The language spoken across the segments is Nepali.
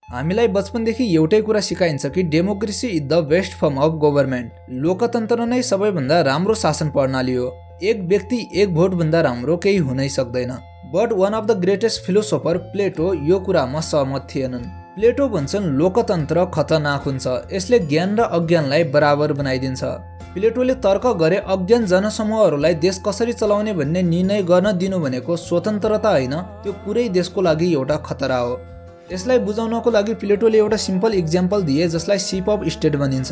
हामीलाई बचपनदेखि एउटै कुरा सिकाइन्छ कि democracy is the best form of government. लोकतन्त्र नै सबैभन्दा राम्रो शासन प्रणाली हो। एक व्यक्ति एक भोट भन्दा राम्रो केही हुनै सक्दैन। But one of the greatest philosopher Plato यो कुरामा सहमत थिएनन्। प्लेटो भन्छन् लोकतन्त्र खतरनाक हुन्छ, यसले ज्ञान र अज्ञानलाई बराबर बनाइदिन्छ। प्लेटोले तर्क गरे अज्ञान जनसमूहहरूलाई देश कसरी चलाउने भन्ने निर्णय गर्न दिनु भनेको स्वतन्त्रता होइन, त्यो पुरै देशको लागि एउटा खतरा हो। यसलाई बुझाउनको लागि प्लेटोले एउटा सिम्पल इक्जाम्पल दिए जसलाई सिप अफ स्टेट भनिन्छ।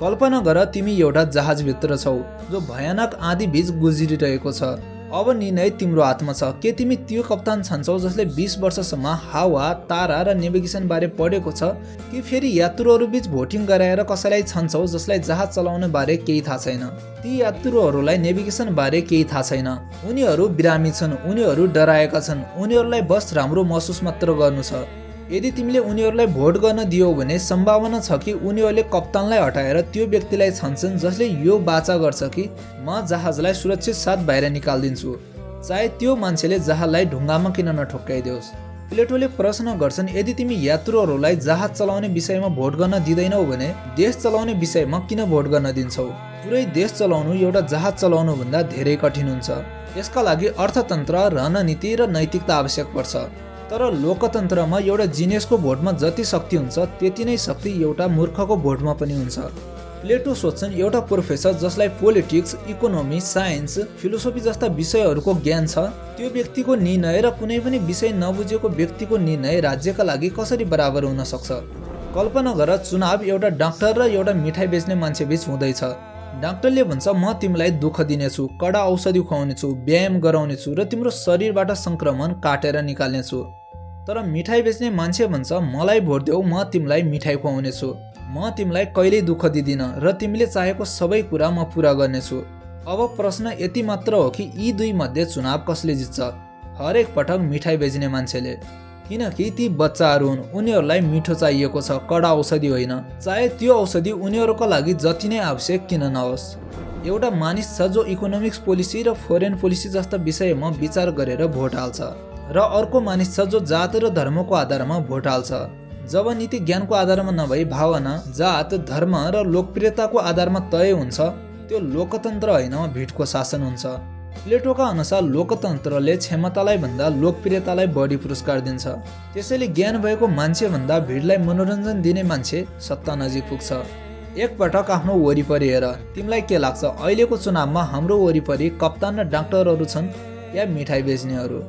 कल्पना गर तिमी एउटा जहाजभित्र छौ जो भयानक आँधी बीच गुज्रिरहेको छ। अब निर्णय तिम्रो हातमा छ। के तिमी त्यो कप्तान छान्छौ जसले 20 वर्षसम्म हावा, तारा र नेभिगेसन बारे पढेको छ, कि फेरि यात्रुहरू बीच भोटिङ गराएर कसैलाई छान्छौ जसलाई जहाज चलाउने बारे केही थाहा छैन? ती यात्रुहरूलाई नेभिगेसन बारे केही थाहा छैन। उनीहरू बिरामी छन्, उनीहरू डराएका छन्, उनीहरूलाई बस राम्रो महसुस मात्र गर्नु छ। यदि तिमीले उनीहरूलाई भोट गर्न दियौ भने सम्भावना छ कि उनीहरूले कप्तानलाई हटाएर त्यो व्यक्तिलाई छान्छन् जसले यो बाचा गर्छ कि म जहाजलाई सुरक्षित साथ बाहिर निकाल्दिन्छु, चाहे त्यो मान्छेले जहाजलाई ढुङ्गामा किन नठोक्काइदियोस्। प्लेटोले प्रश्न गर्छन्, यदि तिमी यात्रुहरूलाई जहाज चलाउने विषयमा भोट गर्न दिँदैनौ भने देश चलाउने विषयमा किन भोट गर्न दिन्छौ? पुरै देश चलाउनु एउटा जहाज चलाउनु भन्दा धेरै कठिन हुन्छ। यसका लागि अर्थतन्त्र, रणनीति र नैतिकता आवश्यक पर्छ। तर लोकतन्त्रमा एउटा जिनियसको भोटमा जति शक्ति हुन्छ त्यति नै शक्ति एउटा मूर्खको भोटमा पनि हुन्छ। प्लेटो सोध्छन्, एउटा प्रोफेसर जसलाई पोलिटिक्स, इकोनोमी, साइन्स, फिलोसोफी जस्ता विषयहरूको ज्ञान छ, त्यो व्यक्तिको निर्णय र कुनै पनि विषय नबुझेको व्यक्तिको निर्णय राज्यका लागि कसरी बराबर हुन सक्छ? कल्पना गर चुनाव एउटा डाक्टर र एउटा मिठाई बेच्ने मान्छे बीच हुँदैछ। डाक्टरले भन्छ म तिमीलाई दुःख दिनेछु, कडा औषधि खुवाउनेछु, व्यायाम गराउनेछु र तिम्रो शरीरबाट संक्रमण काटेर निकाल्नेछु। तर मिठाई बेच्ने मान्छे भन्छ मलाई भोट देऊ, म तिमीलाई मिठाई खुवाउनेछु, म तिमीलाई कहिल्यै दुःख दिदिन र तिमीले चाहेको सबै कुरा म पुरा गर्नेछु। अब प्रश्न यति मात्र हो कि यी दुई मध्ये चुनाव कसले जित्छ? हरेक पटक मिठाई बेच्ने मान्छेले, किनकि ती बच्चाहरू हुन्, उनीहरूलाई मिठो चाहिएको छ, कडा औषधि होइन, चाहे त्यो औषधि उनीहरूको लागि जति नै आवश्यक किन नहोस्। एउटा मानिस छ जो इकोनोमिक्स पोलिसी र फरेन पोलिसी जस्ता विषयमा विचार गरेर भोट हाल्छ, र अर्को मानिस छ जो जात र धर्मको आधारमा भोट हाल्छ। जब नीति ज्ञानको आधारमा नभई भावना, जात, धर्म र लोकप्रियताको आधारमा तय हुन्छ, त्यो लोकतन्त्र होइन, भिडको शासन हुन्छ। प्लेटोका अनुसार लोकतन्त्रले क्षमतालाई भन्दा लोकप्रियतालाई बढी पुरस्कार दिन्छ। त्यसैले ज्ञान भएको मान्छे भन्दा भिडलाई मनोरञ्जन दिने मान्छे सत्ता नजिक पुग्छ। एकपटक आफ्नो वरिपरि हेर, तिमीलाई के लाग्छ अहिलेको चुनावमा हाम्रो वरिपरि कप्तान र डाक्टरहरू छन् या मिठाई बेच्नेहरू?